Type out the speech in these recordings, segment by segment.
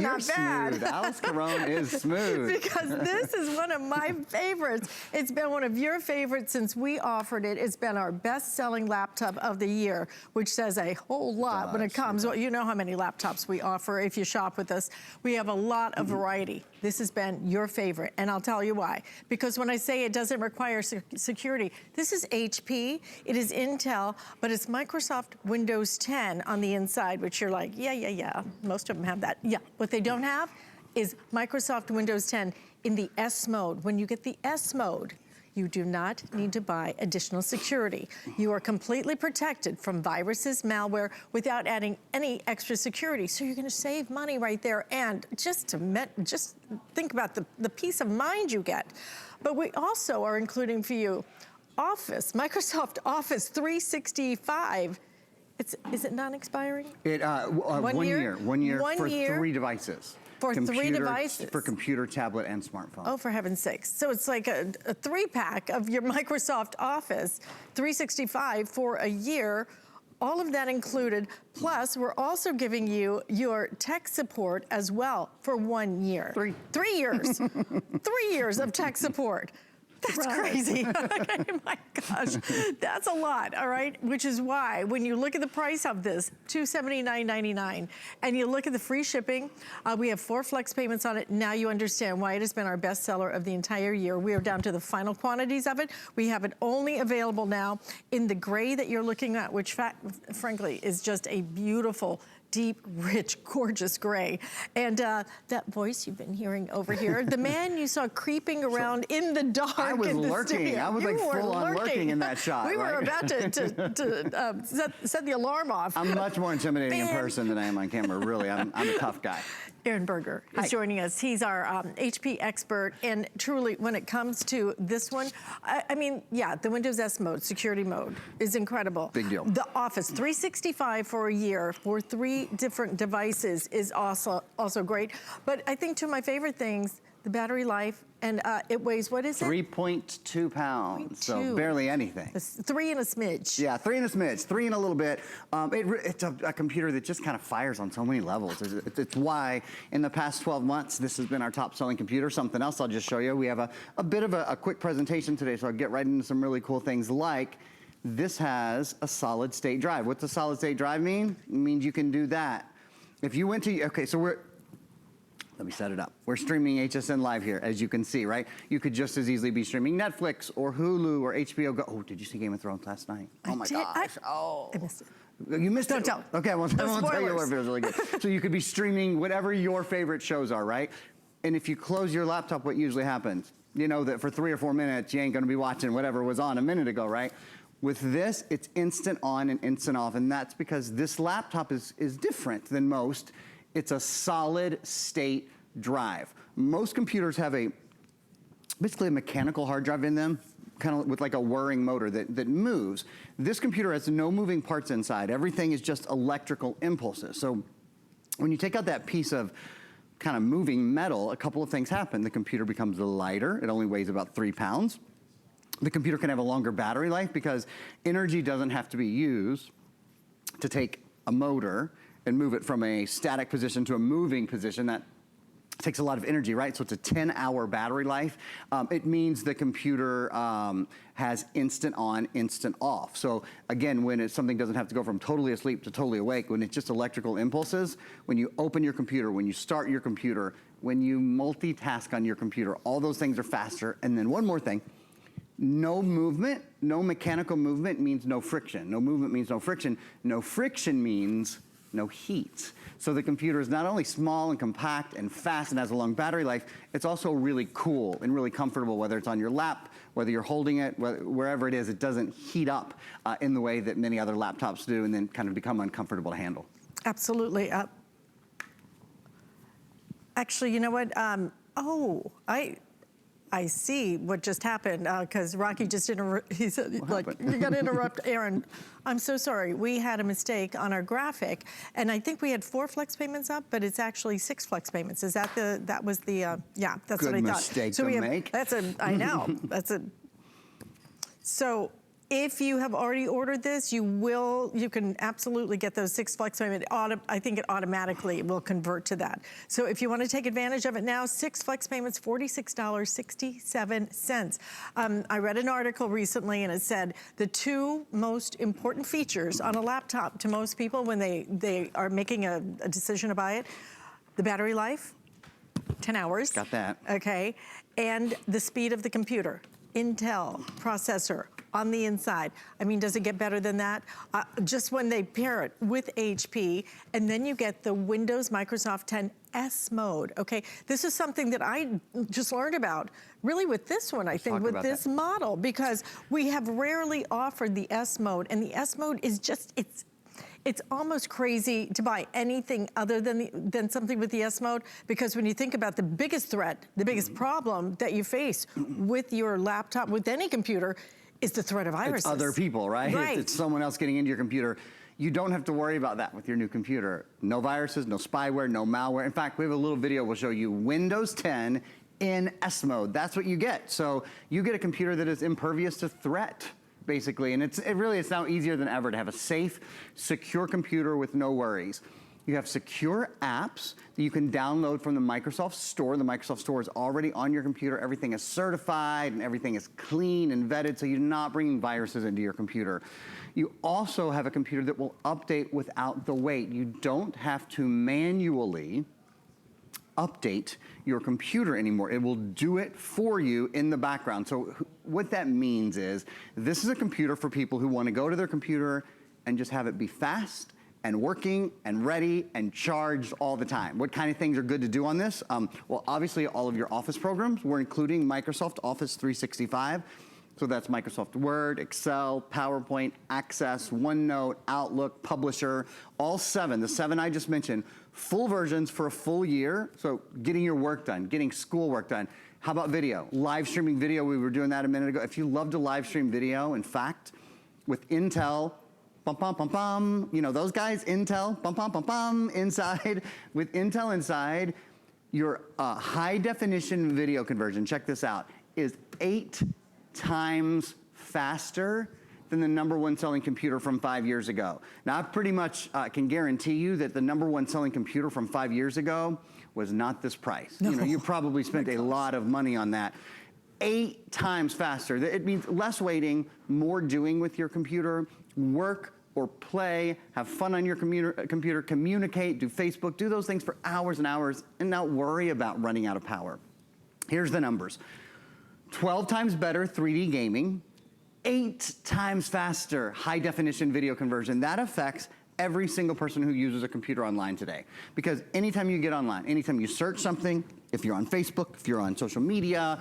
You're not bad. Smooth. Alice Caron is smooth. Because this is one of my favorites. It's been one of your favorites since we offered it. It's been our best-selling laptop of the year, which says a whole lot when it comes. Well, you know how many laptops we offer if you shop with us. We have a lot of variety. This has been your favorite, and I'll tell you why. Because when I say it doesn't require security, this is HP, it is Intel, but it's Microsoft Windows 10 on the inside, which you're like, yeah. Most of them have that. Yeah, what they don't have is Microsoft Windows 10 in the S mode. When you get the S mode, you do not need to buy additional security. You are completely protected from viruses, malware, without adding any extra security. So you're gonna save money right there. And just think about the peace of mind you get. But we also are including for you Office, Microsoft Office 365. Is it non-expiring? 1 year? 1 year for 3 devices. For 3 devices? For computer, tablet, and smartphone. Oh, for heaven's sakes. So it's like a 3-pack of your Microsoft Office 365 for a year, all of that included. Plus, we're also giving you your tech support as well for 1 year. 3 years. 3 years of tech support. That's crazy. Okay, my gosh, that's a lot, all right? Which is why, when you look at the price of this, $279.99, and you look at the free shipping, we have 4 flex payments on it. Now you understand why it has been our best seller of the entire year. We are down to the final quantities of it. We have it only available now in the gray that you're looking at, which frankly is just a beautiful, deep, rich, gorgeous gray. And that voice you've been hearing over here, the man you saw creeping around in the dark. I was lurking. I was like full on lurking in that shot. We were about to set the alarm off. I'm much more intimidating in person than I am on camera. Really, I'm a tough guy. Aaron Berger is joining us. He's our HP expert, and truly, when it comes to this one, I mean, yeah, the Windows S mode, security mode, is incredible. Big deal. The Office 365 for a year for 3 different devices is also great. But I think two of my favorite things, the battery life, and it weighs, what is it? 3.2 pounds, so barely anything. It's 3 and a smidge. Yeah, 3 and a smidge, 3 and a little bit. It's a computer that just kind of fires on so many levels. It's why in the past 12 months, this has been our top selling computer. Something else I'll just show you. We have a bit of a quick presentation today, so I'll get right into some really cool things like this has a solid state drive. What's a solid state drive mean? It means you can do that. If you went to, okay, so let me set it up. We're streaming HSN Live here, as you can see, right? You could just as easily be streaming Netflix or Hulu or HBO Go. Oh, did you see Game of Thrones last night? Oh my gosh. I missed it. You missed it? Don't tell. Okay, I won't tell you if it was really good. So you could be streaming whatever your favorite shows are, right? And if you close your laptop, what usually happens? You know that for 3 or 4 minutes, you ain't gonna be watching whatever was on a minute ago, right? With this, it's instant on and instant off, and that's because this laptop is different than most. It's a solid state drive. Most computers have basically a mechanical hard drive in them, kind of with like a whirring motor that moves. This computer has no moving parts inside. Everything is just electrical impulses. So when you take out that piece of kind of moving metal, a couple of things happen. The computer becomes lighter. It only weighs about 3 pounds. The computer can have a longer battery life because energy doesn't have to be used to take a motor and move it from a static position to a moving position. That takes a lot of energy, right? So it's a 10-hour battery life. It means the computer has instant on, instant off. So again, when something doesn't have to go from totally asleep to totally awake, when it's just electrical impulses, when you open your computer, when you start your computer, when you multitask on your computer, all those things are faster. And then one more thing, no movement, no mechanical movement means no friction. No movement means no friction. No friction means no heat. So the computer is not only small and compact and fast and has a long battery life, it's also really cool and really comfortable, whether it's on your lap, whether you're holding it, wherever it is, it doesn't heat up in the way that many other laptops do and then kind of become uncomfortable to handle. Absolutely. Actually, you know what? I see what just happened because Rocky just he said, like, you got to interrupt Aaron. I'm so sorry. We had a mistake on our graphic, and I think we had 4 flex payments up, but it's actually 6 flex payments. Is that that was the, yeah, that's what I thought. Good mistake to make. I know, so if you have already ordered this, you can absolutely get those 6 flex payments. I think it automatically will convert to that. So if you want to take advantage of it now, 6 flex payments, $46.67. I read an article recently and it said the 2 most important features on a laptop to most people when they are making a decision to buy it, the battery life, 10 hours. Got that. Okay, and the speed of the computer. Intel processor on the inside. I mean, does it get better than that? Just when they pair it with HP, and then you get the Windows Microsoft 10 S mode, okay? This is something that I just learned about, really with this one, I think, with this model, because we have rarely offered the S mode, and the S mode is just, it's almost crazy to buy anything other than something with the S mode, because when you think about the biggest threat, the biggest problem that you face with your laptop, with any computer, is the threat of viruses. It's other people, right? Right. It's someone else getting into your computer. You don't have to worry about that with your new computer. No viruses, no spyware, no malware. In fact, we have a little video we'll show you Windows 10 in S mode. That's what you get. So you get a computer that is impervious to threat, basically. And it's now easier than ever to have a safe, secure computer with no worries. You have secure apps that you can download from the Microsoft Store. The Microsoft Store is already on your computer. Everything is certified and everything is clean and vetted, so you're not bringing viruses into your computer. You also have a computer that will update without the wait. You don't have to manually update your computer anymore. It will do it for you in the background. So what that means is this is a computer for people who want to go to their computer and just have it be fast and working and ready and charged all the time. What kind of things are good to do on this? Well, obviously all of your Office programs. We're including Microsoft Office 365. So that's Microsoft Word, Excel, PowerPoint, Access, OneNote, Outlook, Publisher, all 7, the 7 I just mentioned, full versions for a full year. So getting your work done, getting schoolwork done. How about video? Live streaming video, we were doing that a minute ago. If you love to live stream video, in fact, with Intel, bum, bum, bum, bum, you know those guys, Intel, bum, bum, bum, bum, inside. With Intel inside, your high definition video conversion, check this out, is 8 times faster than the #1 selling computer from 5 years ago. Now, I pretty much can guarantee you that the #1 selling computer from 5 years ago was not this price. No. You know, you probably spent a lot of money on that. 8 times faster. It means less waiting, more doing with your computer, work or play, have fun on your computer, communicate, do Facebook, do those things for hours and hours, and not worry about running out of power. Here's the numbers. 12 times better 3D gaming, 8 times faster high definition video conversion. That affects every single person who uses a computer online today. Because anytime you get online, anytime you search something, if you're on Facebook, if you're on social media,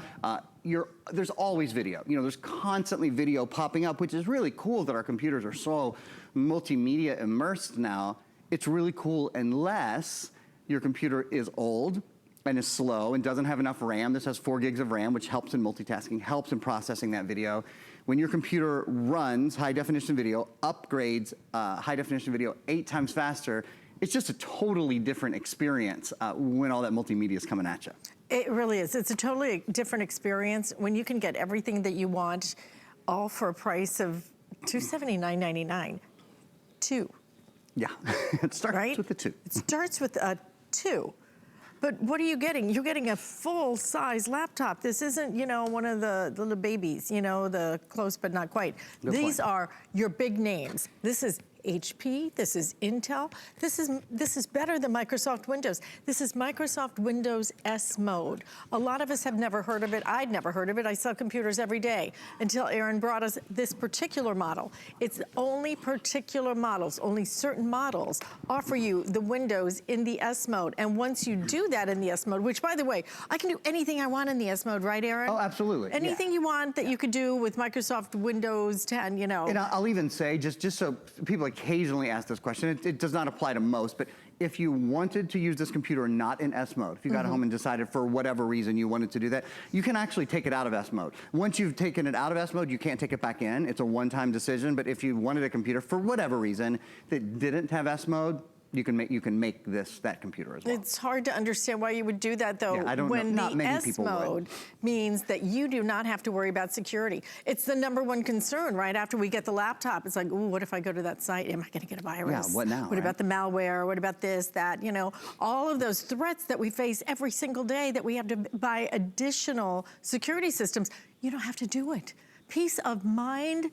there's always video. You know, there's constantly video popping up, which is really cool that our computers are so multimedia immersed now. It's really cool unless your computer is old and is slow and doesn't have enough RAM. This has 4 gigs of RAM, which helps in multitasking, helps in processing that video. When your computer runs high definition video, upgrades high definition video 8 times faster, it's just a totally different experience when all that multimedia is coming at you. It really is. It's a totally different experience when you can get everything that you want, all for a price of $279.99. 2. Yeah, it starts with the 2. It starts with a 2. But what are you getting? You're getting a full-size laptop. This isn't, you know, one of the little babies, you know, the close but not quite. These are your big names. This is HP, this is Intel, this is better than Microsoft Windows. This is Microsoft Windows S mode. A lot of us have never heard of it. I'd never heard of it. I sell computers every day until Aaron brought us this particular model. It's only particular models, only certain models offer you the Windows in the S mode. And once you do that in the S mode, which by the way, I can do anything I want in the S mode, right, Aaron? Oh, absolutely. Anything you want that you could do with Microsoft Windows 10, you know. And I'll even say, just so people occasionally ask this question, it does not apply to most, but if you wanted to use this computer not in S mode, if you got home and decided for whatever reason you wanted to do that, you can actually take it out of S mode. Once you've taken it out of S mode, you can't take it back in. It's a one-time decision, but if you wanted a computer for whatever reason that didn't have S mode, you can make that computer as well. It's hard to understand why you would do that, though, Yeah, I don't when know. Not the many S people mode means that you do not have to worry about security. It's the #1 concern, right? After we get the laptop, it's like, ooh, what if I go to that site? Am I going to get a virus? Yeah, what now? What about the malware? What about this, that? You know, all of those threats that we face every single day that we have to buy additional security systems. You don't have to do it. Peace of mind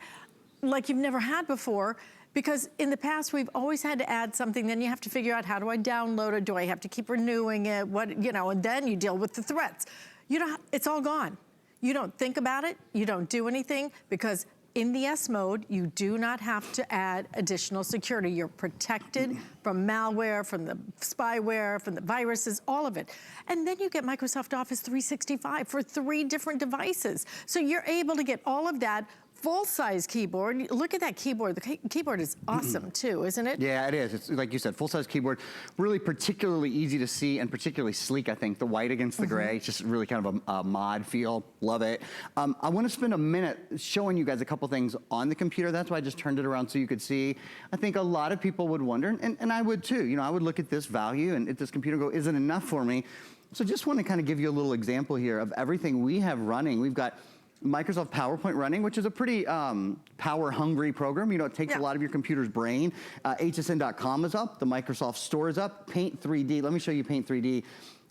like you've never had before. Because in the past, we've always had to add something, then you have to figure out, how do I download it? Do I have to keep renewing it? What, you know, and then you deal with the threats. You don't, it's all gone. You don't think about it, you don't do anything, because in the S mode, you do not have to add additional security. You're protected from malware, from the spyware, from the viruses, all of it. And then you get Microsoft Office 365 for 3 different devices. So you're able to get all of that. Full-size keyboard. Look at that keyboard. The keyboard is awesome too, isn't it? Yeah, it is. It's like you said, full-size keyboard, really particularly easy to see and particularly sleek, I think. The white against the gray, it's just really kind of a mod feel. Love it. I want to spend a minute showing you guys a couple things on the computer. That's why I just turned it around so you could see. I think a lot of people would wonder, and I would too. You know, I would look at this value and at this computer and go, isn't enough for me? So just want to kind of give you a little example here of everything we have running. We've got Microsoft PowerPoint running, which is a pretty power-hungry program. You know, it takes a lot of your computer's brain. hsn.com is up. The Microsoft Store is up. Paint 3D. Let me show you Paint 3D.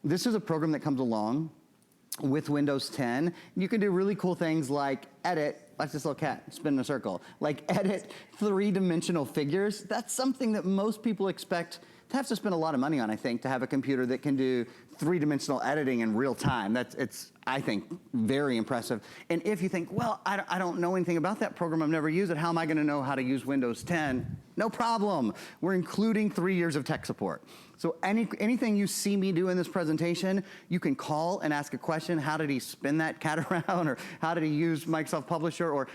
This is a program that comes along with Windows 10. You can do really cool things like edit. Watch this little cat spin in a circle. Like edit 3-dimensional figures. That's something that most people expect to have to spend a lot of money on, I think, to have a computer that can do 3-dimensional editing in real time. It's, I think, very impressive. And if you think, well, I don't know anything about that program, I've never used it, how am I gonna know how to use Windows 10? No problem. We're including 3 years of tech support. So anything you see me do in this presentation, you can call and ask a question. How did he spin that cat around? Or how did he use Microsoft Publisher? Or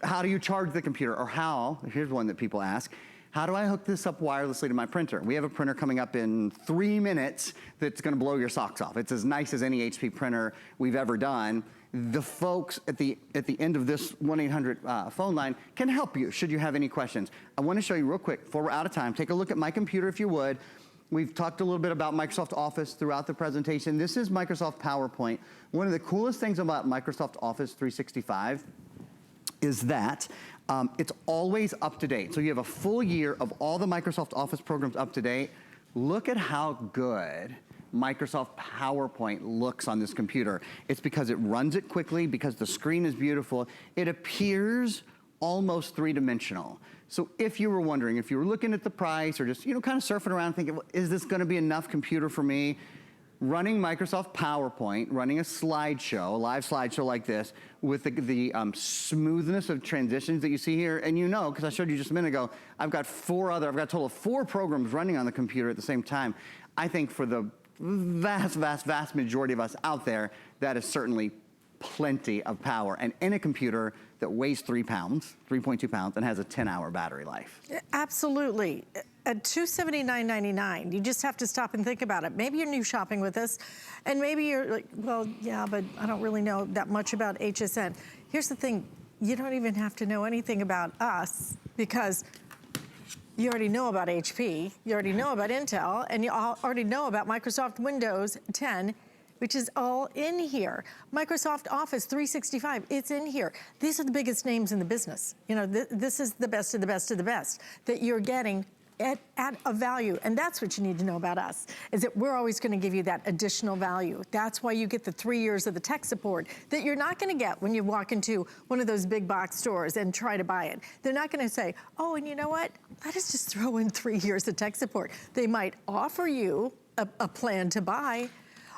how do you charge the computer? Or how, here's one that people ask, how do I hook this up wirelessly to my printer? We have a printer coming up in 3 minutes that's gonna blow your socks off. It's as nice as any HP printer we've ever done. The folks at the end of this 1-800 phone line can help you should you have any questions. I wanna show you real quick, before we're out of time, take a look at my computer if you would. We've talked a little bit about Microsoft Office throughout the presentation. This is Microsoft PowerPoint. One of the coolest things about Microsoft Office 365 is that it's always up to date. So you have a full year of all the Microsoft Office programs up to date. Look at how good Microsoft PowerPoint looks on this computer. It's because it runs it quickly, because the screen is beautiful. It appears almost 3-dimensional. So if you were wondering, if you were looking at the price or just, you know, kind of surfing around thinking, well, is this gonna be enough computer for me? Running Microsoft PowerPoint, running a slideshow, a live slideshow like this, with the smoothness of transitions that you see here, and you know, because I showed you just a minute ago, I've got a total of 4 programs running on the computer at the same time. I think for the vast majority of us out there, that is certainly plenty of power. And in a computer that weighs 3 pounds, 3.2 pounds, and has a 10-hour battery life. Absolutely. At $279.99, you just have to stop and think about it. Maybe you're new shopping with us, and maybe you're like, well, yeah, but I don't really know that much about HSN. Here's the thing, you don't even have to know anything about us, because you already know about HP, you already know about Intel, and you already know about Microsoft Windows 10, which is all in here. Microsoft Office 365, it's in here. These are the biggest names in the business. You know, this is the best of the best of the best that you're getting at a value. And that's what you need to know about us, is that we're always gonna give you that additional value. That's why you get the 3 years of the tech support that you're not gonna get when you walk into one of those big box stores and try to buy it. They're not gonna say, oh, and you know what? Let us just throw in 3 years of tech support. They might offer you a plan to buy,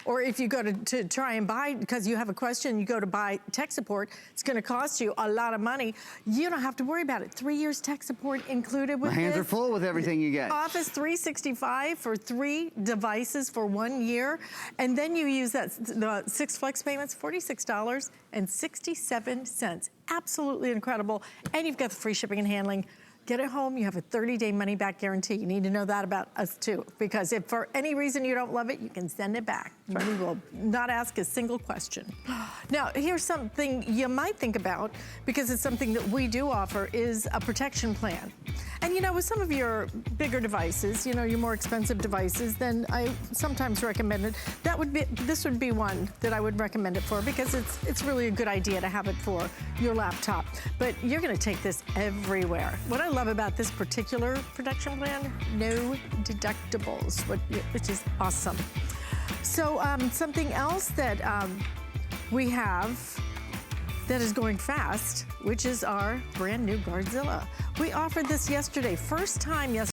or if you go to try and buy, because you have a question, you go to buy tech support, it's gonna cost you a lot of money. You don't have to worry about it. 3 years tech support included with My hands are full with everything you get. Office 365 for 3 devices for 1 year. And then you use the 6 flex payments, $46.67. Absolutely incredible. And you've got the free shipping and handling. Get it home, you have a 30-day money-back guarantee. You need to know that about us too, because if for any reason you don't love it, you can send it back. Right. We will not ask a single question. Now, here's something you might think about, because it's something that we do offer, is a protection plan. And you know, with some of your bigger devices, you know, your more expensive devices, then I sometimes recommend it. This would be one that I would recommend it for, because it's really a good idea to have it for your laptop. But you're gonna take this everywhere. What I love about this particular protection plan, no deductibles, which is awesome. So something else that we have that is going fast, which is our brand new Guardzilla. We offered this yesterday, first time yesterday.